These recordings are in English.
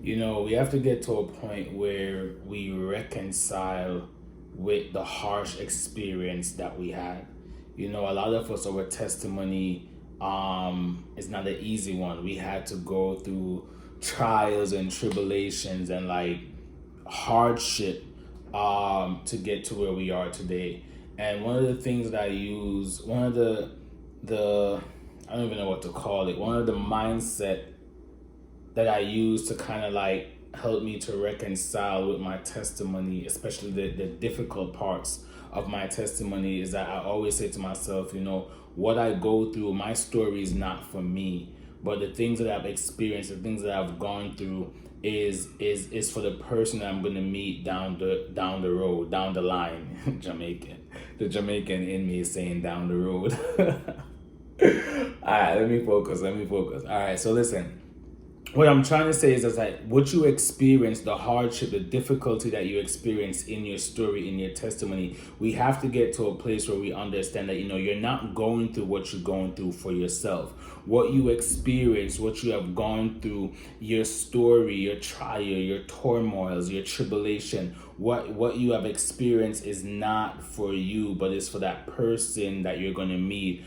We have to get to a point where we reconcile with the harsh experience that we had. A lot of us, our testimony is not an easy one. We had to go through trials and tribulations and like hardship to get to where we are today. And one of the things that I use, one of the I don't even know what to call it, one of the mindset that I use to kind of like help me to reconcile with my testimony, especially the difficult parts of my testimony, is that I always say to myself, what I go through, my story is not for me, but the things that I've experienced, the things that I've gone through is for the person that I'm gonna meet down the road, down the line. Jamaican. The Jamaican in me is saying down the road. All right, let me focus. All right, so listen, what I'm trying to say is that like what you experience, the hardship, the difficulty that you experience in your story, in your testimony, we have to get to a place where we understand that you're not going through what you're going through for yourself. What you experience, what you have gone through, your story, your trial, your turmoils, your tribulation, what you have experienced is not for you, but it's for that person that you're going to meet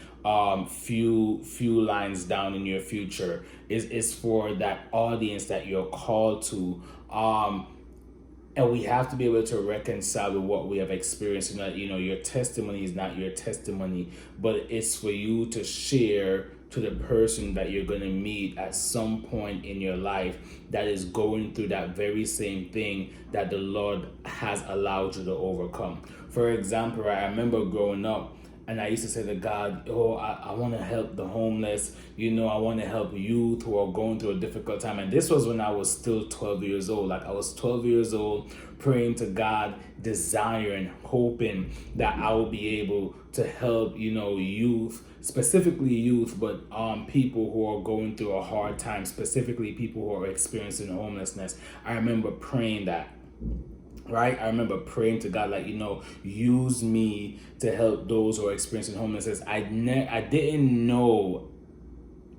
few lines down in your future. Is for that audience that you're called to. And we have to be able to reconcile with what we have experienced, and that your testimony is not your testimony, but it's for you to share to the person that you're going to meet at some point in your life that is going through that very same thing that the Lord has allowed you to overcome. For example, I remember growing up, and I used to say to God, oh, I want to help the homeless. I want to help youth who are going through a difficult time. And this was when I was still 12 years old. Like I was 12 years old, praying to God, desiring, hoping that I will be able to help, youth, specifically youth, but people who are going through a hard time, specifically people who are experiencing homelessness. I remember praying that. Right, I remember praying to God, like, use me to help those who are experiencing homelessness. I didn't know,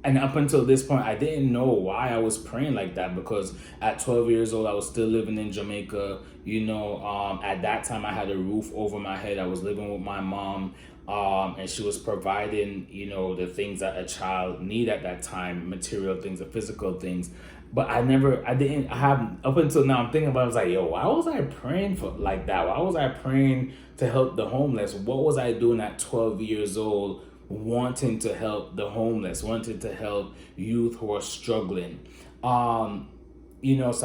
and up until this point, I didn't know why I was praying like that, because at 12 years old, I was still living in Jamaica. At that time, I had a roof over my head. I was living with my mom, and she was providing, the things that a child need at that time, material things, the physical things. But I have, up until now, I'm thinking about it, I was like, yo, why was I praying for like that? Why was I praying to help the homeless? What was I doing at 12 years old, wanting to help the homeless, wanting to help youth who are struggling? So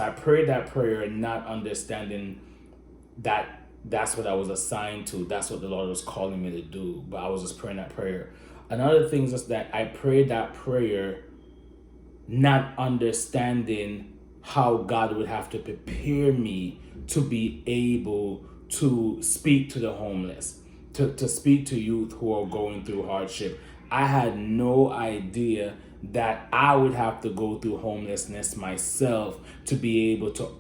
I prayed that prayer, not understanding that that's what I was assigned to. That's what the Lord was calling me to do. But I was just praying that prayer. Another thing is that I prayed that prayer not understanding how God would have to prepare me to be able to speak to the homeless, to speak to youth who are going through hardship. I had no idea that I would have to go through homelessness myself to be able to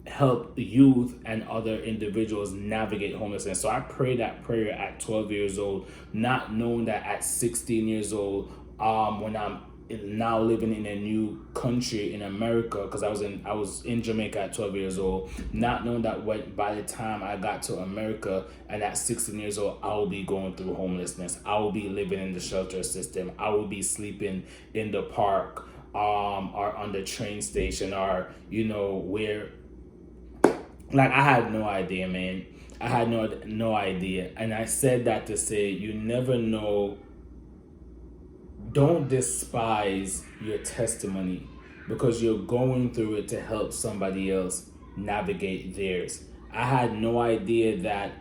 help youth and other individuals navigate homelessness. So I prayed that prayer at 12 years old, not knowing that at 16 years old, when I'm now living in a new country in America, because I was in Jamaica at 12 years old, not knowing that by the time I got to America and at 16 years old, I will be going through homelessness. I will be living in the shelter system. I will be sleeping in the park, or on the train station, or where. Like, I had no idea, man. I had no idea. And I said that to say, you never know. Don't despise your testimony, because you're going through it to help somebody else navigate theirs. I had no idea that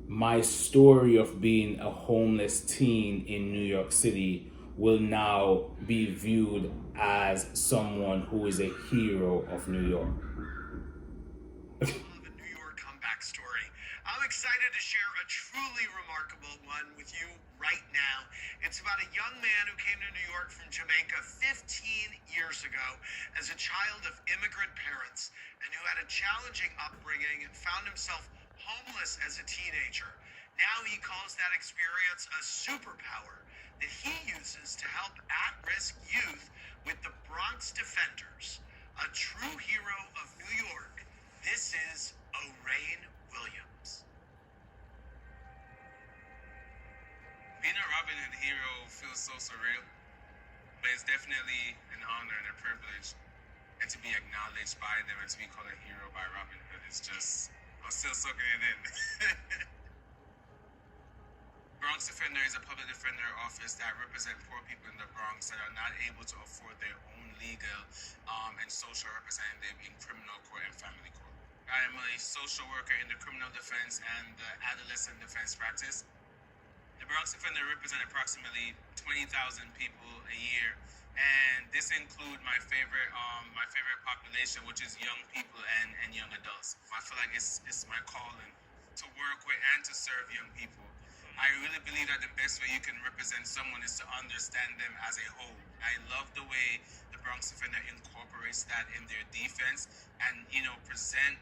my story of being a homeless teen in New York City will now be viewed as someone who is a hero of New York. The New York comeback story. I'm excited to share a truly remarkable one with you right now. It's about a young man who came to New York from Jamaica 15 years ago as a child of immigrant parents, and who had a challenging upbringing and found himself homeless as a teenager. Now he calls that experience a superpower that he uses to help at-risk youth with the Bronx Defenders, a true hero so surreal, but it's definitely an honor and a privilege, and to be acknowledged by them and to be called a hero by Robin Hood. It's just, I'm still soaking it in. Bronx Defender is a public defender office that represent poor people in the Bronx that are not able to afford their own legal and social representative in criminal court and family court. I am a social worker in the criminal defense and the adolescent defense practice. The Bronx Defender represent approximately 20,000 people a year, and this includes my favorite population, which is young people and young adults. I feel like it's my calling to work with and to serve young people. I really believe that the best way you can represent someone is to understand them as a whole. I love the way the Bronx Defender incorporates that in their defense and, present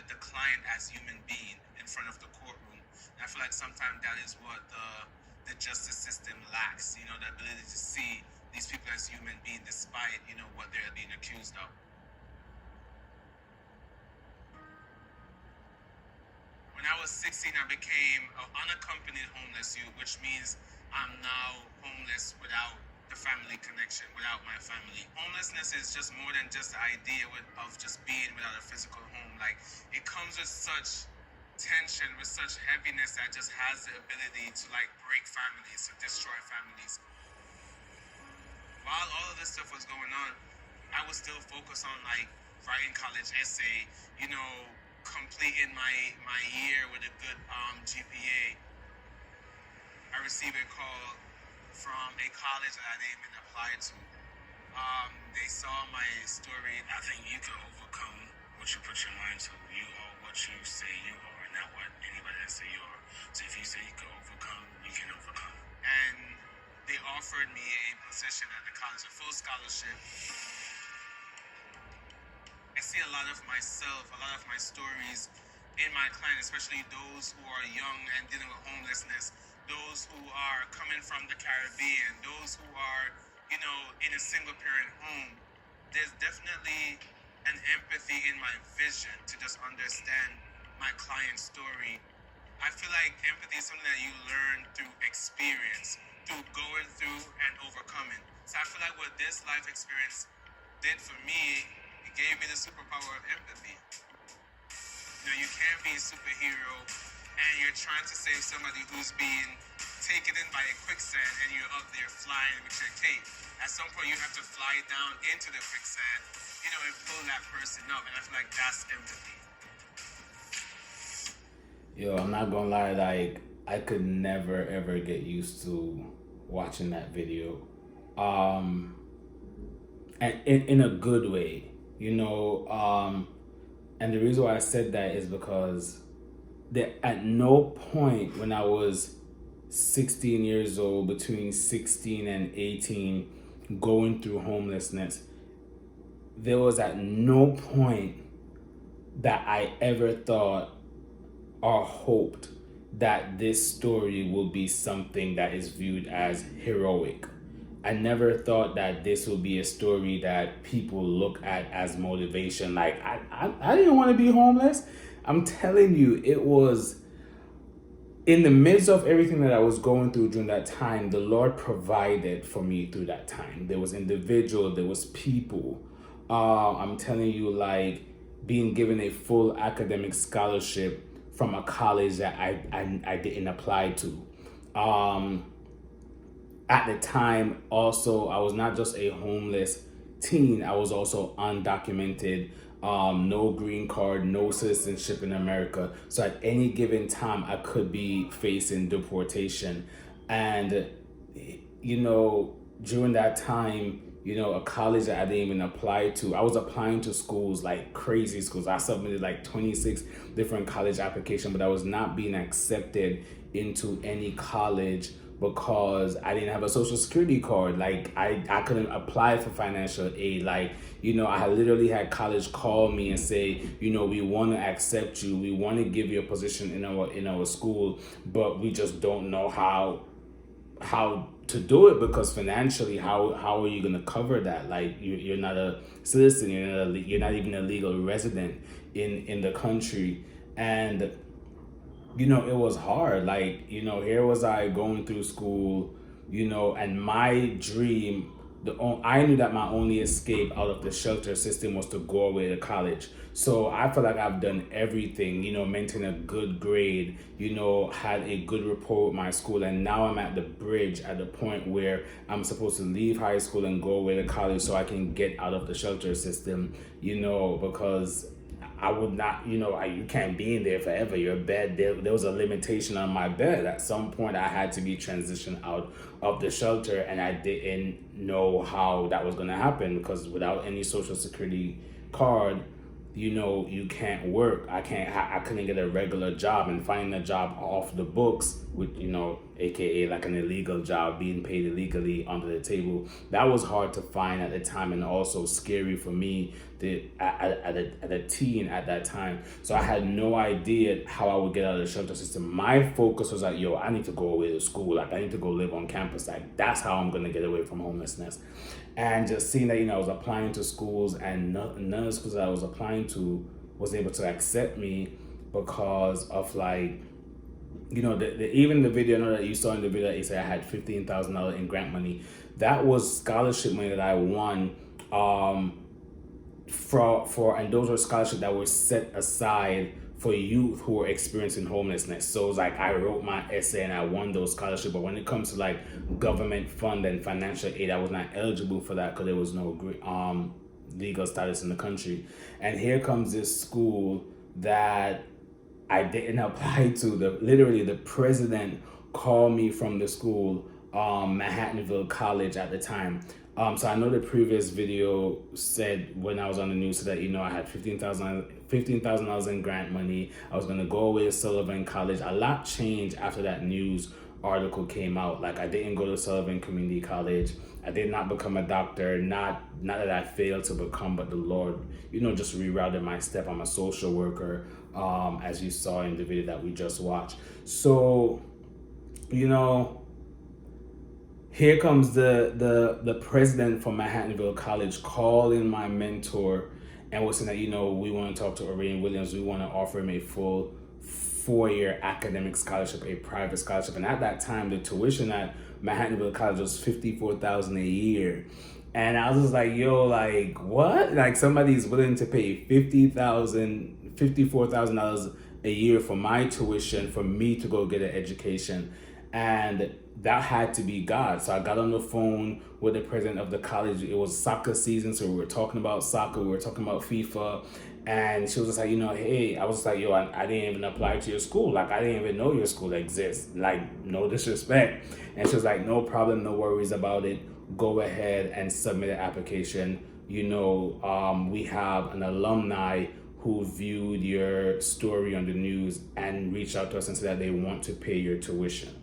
the client as human being in front of the courtroom. And I feel like sometimes that is what the justice system lacks, the ability to see these people as human beings despite, what they're being accused of. When I was 16, I became an unaccompanied homeless youth, which means I'm now homeless without the family connection, without my family. Homelessness is just more than just the idea of just being without a physical home. Like, it comes with such tension, with such heaviness that just has the ability to break families, to destroy families. While all of this stuff was going on, I was still focused on writing college essay, completing my year with a good GPA. I received a call from a college that I didn't even apply to. They saw my story. I think you can overcome what you put your mind to. You are what you say you are, not what anybody else say you are. So if you say you can overcome, you can overcome. And they offered me a position at the college, a full scholarship. I see a lot of myself, a lot of my stories in my clients, especially those who are young and dealing with homelessness, those who are coming from the Caribbean, those who are, in a single parent home. There's definitely an empathy in my vision to just understand my client's story. I feel like empathy is something that you learn through experience, through going through and overcoming. So I feel like what this life experience did for me, it gave me the superpower of empathy. You can't be a superhero and you're trying to save somebody who's being taken in by a quicksand and you're up there flying with your cape. At some point you have to fly down into the quicksand, and pull that person up. And I feel like that's empathy. Yo, I'm not gonna lie, I could never ever get used to watching that video. And in a good way, and the reason why I said that is because at no point when I was 16 years old, between 16 and 18, going through homelessness, there was at no point that I ever thought or hoped that this story will be something that is viewed as heroic. I never thought that this would be a story that people look at as motivation. I didn't want to be homeless. I'm telling you, it was in the midst of everything that I was going through during that time. The Lord provided for me through that time. There was individual, there was people. I'm telling you, being given a full academic scholarship from a college that I didn't apply to. At the time, also, I was not just a homeless teen, I was also undocumented, no green card, no citizenship in America. So at any given time, I could be facing deportation. And, during that time, a college that I didn't even apply to, I was applying to schools, like crazy schools. I submitted 26 different college applications, but I was not being accepted into any college because I didn't have a social security card. I couldn't apply for financial aid. I had literally had college call me and say, we want to accept you. We want to give you a position in our school, but we just don't know how to do it because financially, how are you going to cover that? You're not a citizen. You're not even a legal resident in the country. And it was hard. Here was I going through school, and my dream, I knew that my only escape out of the shelter system was to go away to college. So I feel like I've done everything, maintain a good grade, had a good rapport with my school. And now I'm at the bridge, at the point where I'm supposed to leave high school and go away to college so I can get out of the shelter system, because I would not, you can't be in there forever. Your bed, there was a limitation on my bed. At some point, I had to be transitioned out of the shelter, and I didn't know how that was going to happen, because without any social security card, you can't work. I couldn't get a regular job, and finding a job off the books with, aka like an illegal job, being paid illegally under the table, that was hard to find at the time, and also scary for me at a teen at that time. So I had no idea how I would get out of the shelter system. My focus was like, I need to go away to school. Like, I need to go live on campus. Like, that's how I'm going to get away from homelessness. And just seeing that, I was applying to schools, and none of the schools that I was applying to was able to accept me because of, like, even the video that you saw in the video that you said I had $15,000 in grant money. That was scholarship money that I won and those were scholarships that were set aside for youth who were experiencing homelessness. So it was like I wrote my essay and I won those scholarships. But when it comes to like government fund and financial aid, I was not eligible for that because there was no legal status in the country. And here comes this school that I didn't apply to. Literally the president called me from the school, Manhattanville College at the time. So I know the previous video said, when I was on the news, so that I had $15,000 in grant money. I was gonna go away to Sullivan College. A lot changed after that news article came out. Like, I didn't go to Sullivan Community College. I did not become a doctor. Not that I failed to become, but the Lord, just rerouted my step. I'm a social worker, as you saw in the video that we just watched. So, here comes the president from Manhattanville College calling my mentor and was saying that, we want to talk to Orion Williams. We want to offer him a full 4-year academic scholarship, a private scholarship. And at that time, the tuition at Manhattanville College was $54,000 a year. And I was just like, like, what? Like, somebody's willing to pay $54,000 a year for my tuition for me to go get an education. And that had to be God. So I got on the phone with the president of the college. It was soccer season, so we were talking about soccer, we were talking about FIFA, and she was just like, hey, I was like, I didn't even apply to your school. Like, I didn't even know your school exists. Like, no disrespect. And she was like, no problem, no worries about it. Go ahead and submit an application. We have an alumni who viewed your story on the news and reached out to us and said that they want to pay your tuition.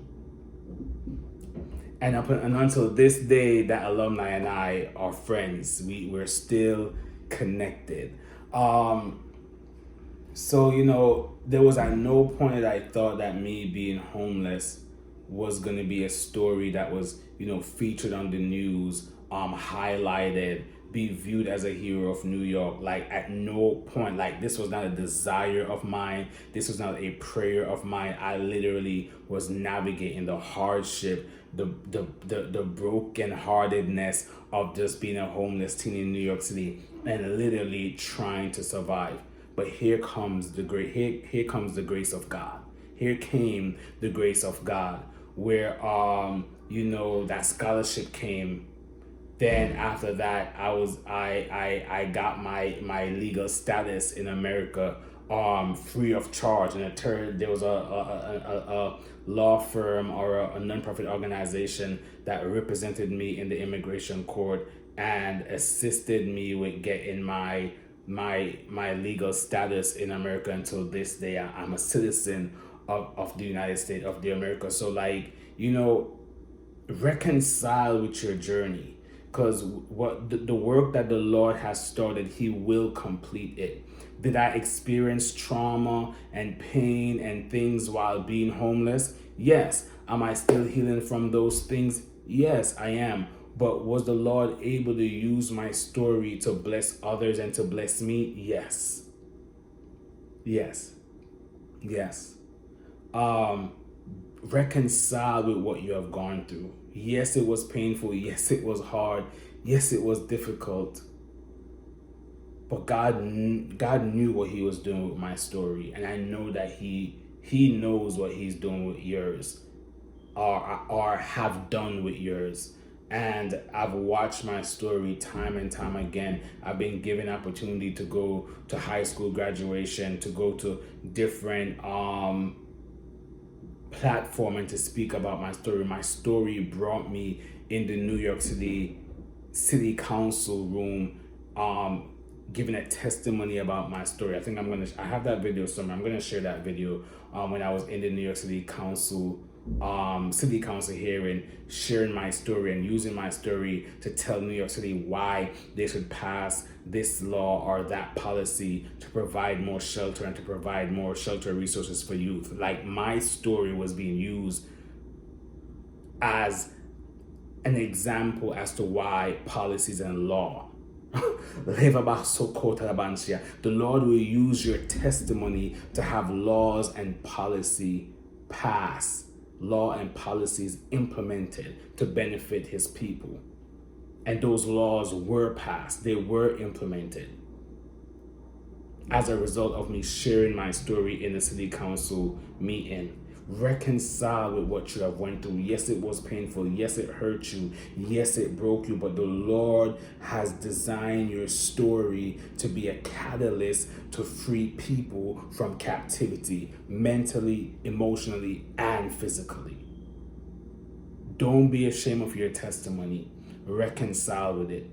And until this day, that alumni and I are friends. We're still connected. So, there was at no point that I thought that me being homeless was going to be a story that was, featured on the news, highlighted, be viewed as a hero of New York. Like, at no point, like, this was not a desire of mine. This was not a prayer of mine. I literally was navigating the hardship, the brokenheartedness of just being a homeless teen in New York City and literally trying to survive. But here comes the grace of God. Here came the grace of God, where that scholarship came. Then after that, I got my legal status in America, free of charge. And there was a law firm or a nonprofit organization that represented me in the immigration court and assisted me with getting my legal status in America. Until this day, I'm a citizen of the United States of the America. So, like, reconcile with your journey, because what the work that the Lord has started, He will complete it. Did I experience trauma and pain and things while being homeless? Yes. Am I still healing from those things? Yes, I am. But was the Lord able to use my story to bless others and to bless me? Yes. Yes. Yes. Reconcile with what you have gone through. Yes, it was painful. Yes, it was hard. Yes, it was difficult. But God knew what he was doing with my story. And I know that he knows what he's doing with yours, or have done with yours. And I've watched my story time and time again. I've been given opportunity to go to high school graduation, to go to different platform and to speak about my story. My story brought me in the New York City Council room, giving a testimony about my story. I think I have that video somewhere. I'm gonna share that video when I was in the New York City Council hearing, sharing my story and using my story to tell New York City why they should pass this law or that policy to provide more shelter and to provide more shelter resources for youth. Like, my story was being used as an example as to why policies and law. The Lord will use your testimony to have laws and policy pass, law and policies implemented to benefit his people. And those laws were passed, they were implemented as a result of me sharing my story in the city council meeting. Reconcile with what you have went through. Yes, it was painful. Yes, it hurt you. Yes, it broke you. But the Lord has designed your story to be a catalyst to free people from captivity, mentally, emotionally, and physically. Don't be ashamed of your testimony. Reconcile with it.